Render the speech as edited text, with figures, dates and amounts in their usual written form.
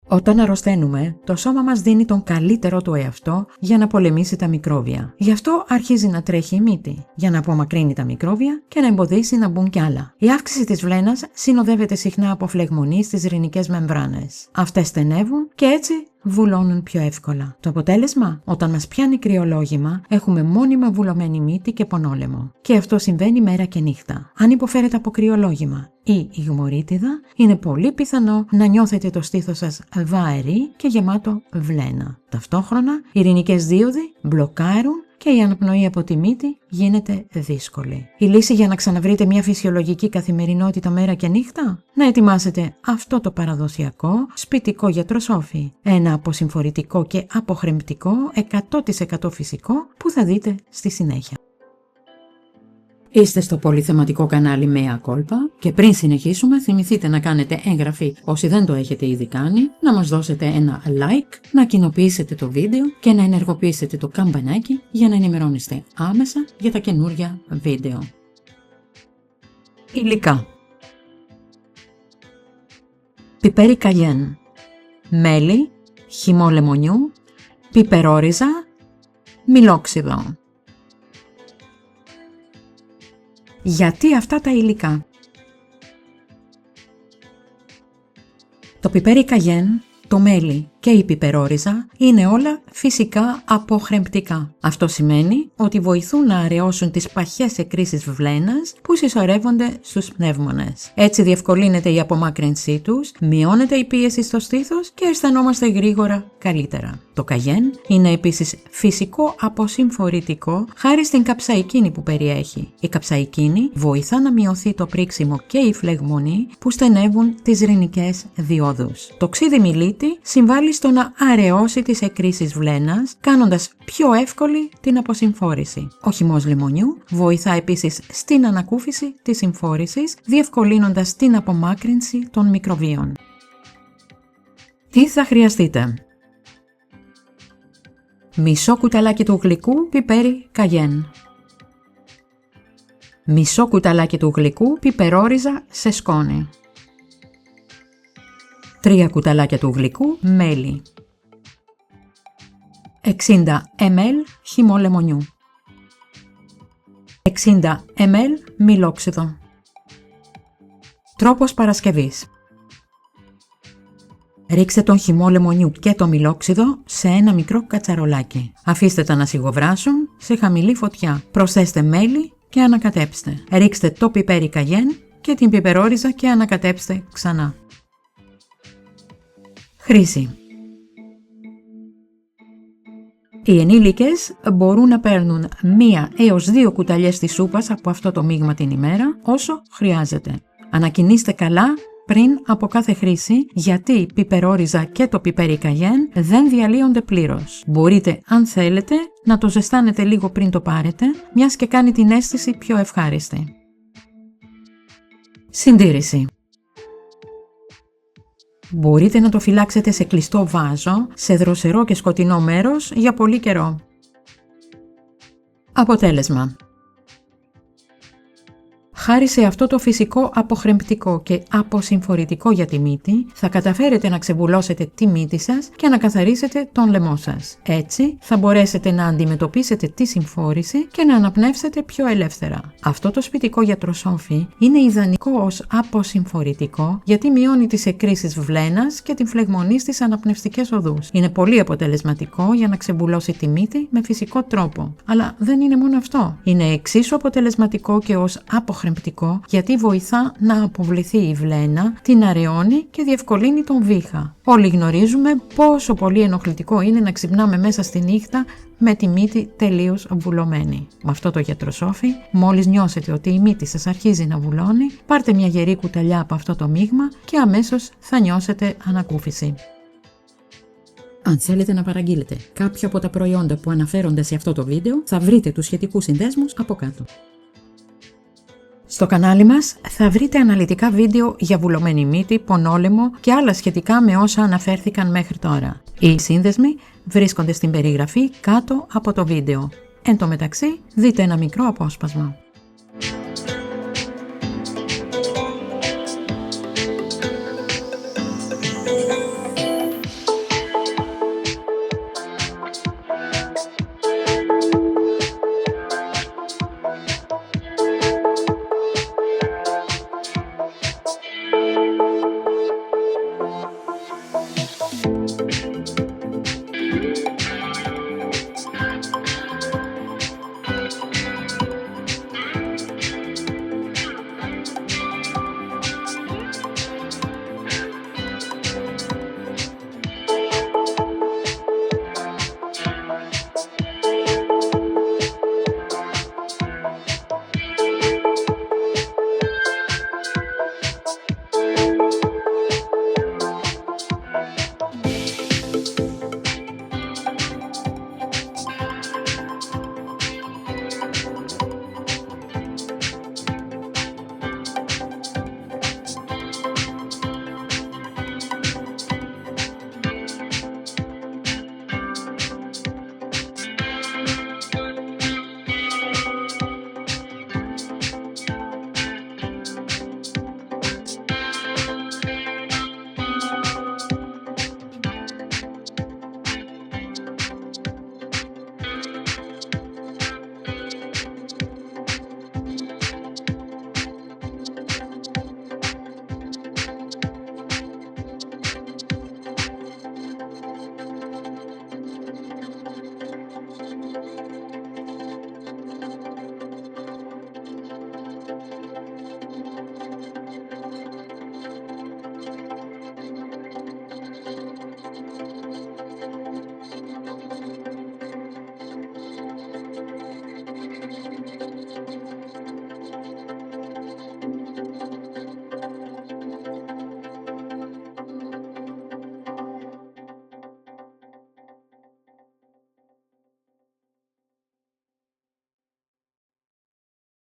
Όταν αρρωσταίνουμε, το σώμα μας δίνει τον καλύτερό του εαυτό για να πολεμήσει τα μικρόβια. Γι' αυτό αρχίζει να τρέχει η μύτη, για να απομακρύνει τα μικρόβια και να εμποδίσει να μπουν κι άλλα. Η αύξηση της βλένας συνοδεύεται συχνά από φλεγμονή στις ειρηνικές μεμβράνες. Αυτές στενεύουν και έτσι βουλώνουν πιο εύκολα. Το αποτέλεσμα, όταν μας πιάνει κρυολόγημα, έχουμε μόνιμα βουλωμένη μύτη και πονόλαιμο. Και αυτό συμβαίνει μέρα και νύχτα. Αν υποφέρετε από κρυολόγημα ή υγμωρίτιδα, είναι πολύ πιθανό να νιώθετε το στήθος σας βαερή και γεμάτο βλένα. Ταυτόχρονα, οι ειρηνικές δίωδοι μπλοκάρουν και η αναπνοή από τη μύτη γίνεται δύσκολη. Η λύση για να ξαναβρείτε μια φυσιολογική καθημερινότητα μέρα και νύχτα? Να ετοιμάσετε αυτό το παραδοσιακό σπιτικό γιατροσόφι. Ένα αποσυμφορητικό και αποχρεμπτικό 100% φυσικό που θα δείτε στη συνέχεια. Είστε στο πολυθεματικό κανάλι Mea Culpa και πριν συνεχίσουμε θυμηθείτε να κάνετε εγγραφή όσοι δεν το έχετε ήδη κάνει, να μας δώσετε ένα like, να κοινοποιήσετε το βίντεο και να ενεργοποιήσετε το καμπανάκι για να ενημερώνεστε άμεσα για τα καινούργια βίντεο. Υλικά: πιπέρι καγιέν, μέλι, χυμό λεμονιού, πιπερόριζα, μιλόξιδο. Γιατί αυτά τα υλικά? Το πιπέρι καγιέν, το μέλι και η πιπερόριζα είναι όλα φυσικά αποχρεμπτικά. Αυτό σημαίνει ότι βοηθούν να αραιώσουν τις παχές εκκρίσεις βλένας που συσσωρεύονται στους πνεύμονες. Έτσι διευκολύνεται η απομάκρυνσή τους, μειώνεται η πίεση στο στήθος και αισθανόμαστε γρήγορα καλύτερα. Το καγιέν είναι επίσης φυσικό αποσυμφορητικό χάρη στην καψαϊκίνη που περιέχει. Η καψαϊκίνη βοηθά να μειωθεί το πρίξιμο και η φλεγμονή που στενεύουν τις ειρηνικές διόδους. Το ξίδι μιλίτη συμβάλλει στο να αραιώσει τις εκκρίσεις βλένας, κάνοντας πιο εύκολη την αποσυμφόρηση. Ο χυμός λεμονιού βοηθά επίσης στην ανακούφιση της συμφόρησης, διευκολύνοντας την απομάκρυνση των μικροβίων. Τι θα χρειαστείτε? Μισό κουταλάκι του γλυκού πιπέρι καγιέν. Μισό κουταλάκι του γλυκού πιπερόριζα σε σκόνη. 3 κουταλάκια του γλυκού μέλι. 60 ml χυμό λεμονιού. 60 ml μιλόξιδο. Τρόπος παρασκευής: ρίξτε τον χυμό λεμονιού και το μιλόξιδο σε ένα μικρό κατσαρολάκι. Αφήστε τα να σιγοβράσουν σε χαμηλή φωτιά. Προσθέστε μέλι και ανακατέψτε. Ρίξτε το πιπέρι καγιέν και την πιπερόριζα και ανακατέψτε ξανά. Χρήση: οι ενήλικες μπορούν να παίρνουν 1 έως 2 κουταλιές της σούπας από αυτό το μείγμα την ημέρα όσο χρειάζεται. Ανακοινήστε καλά πριν από κάθε χρήση, γιατί η πιπερόριζα και το πιπέρι καγιέν δεν διαλύονται πλήρως. Μπορείτε, αν θέλετε, να το ζεστάνετε λίγο πριν το πάρετε, μιας και κάνει την αίσθηση πιο ευχάριστη. Συντήρηση: μπορείτε να το φυλάξετε σε κλειστό βάζο, σε δροσερό και σκοτεινό μέρος για πολύ καιρό. Αποτέλεσμα: χάρη σε αυτό το φυσικό αποχρεμπτικό και αποσυμφορητικό για τη μύτη, θα καταφέρετε να ξεβουλώσετε τη μύτη σας και να καθαρίσετε τον λαιμό σας. Έτσι, θα μπορέσετε να αντιμετωπίσετε τη συμφόρηση και να αναπνεύσετε πιο ελεύθερα. Αυτό το σπιτικό γιατροσόφι είναι ιδανικό ως αποσυμφορητικό, γιατί μειώνει τις εκκρίσεις βλένας και την φλεγμονή στις αναπνευστικές οδούς. Είναι πολύ αποτελεσματικό για να ξεβουλώσει τη μύτη με φυσικό τρόπο. Αλλά δεν είναι μόνο αυτό. Είναι εξίσου αποτελεσματικό και ως αποχρεμπτικό, γιατί βοηθά να αποβληθεί η βλένα, την αραιώνει και διευκολύνει τον βήχα. Όλοι γνωρίζουμε πόσο πολύ ενοχλητικό είναι να ξυπνάμε μέσα στη νύχτα με τη μύτη τελείως βουλωμένη. Με αυτό το γιατροσόφι, μόλις νιώσετε ότι η μύτη σας αρχίζει να βουλώνει, πάρτε μια γερή κουταλιά από αυτό το μείγμα και αμέσως θα νιώσετε ανακούφιση. Αν θέλετε να παραγγείλετε κάποια από τα προϊόντα που αναφέρονται σε αυτό το βίντεο, θα βρείτε τους σχετικούς συνδέσμους από κάτω. Στο κανάλι μας θα βρείτε αναλυτικά βίντεο για βουλωμένη μύτη, πονόλαιμο και άλλα σχετικά με όσα αναφέρθηκαν μέχρι τώρα. Οι σύνδεσμοι βρίσκονται στην περιγραφή κάτω από το βίντεο. Εν τω μεταξύ, δείτε ένα μικρό απόσπασμα.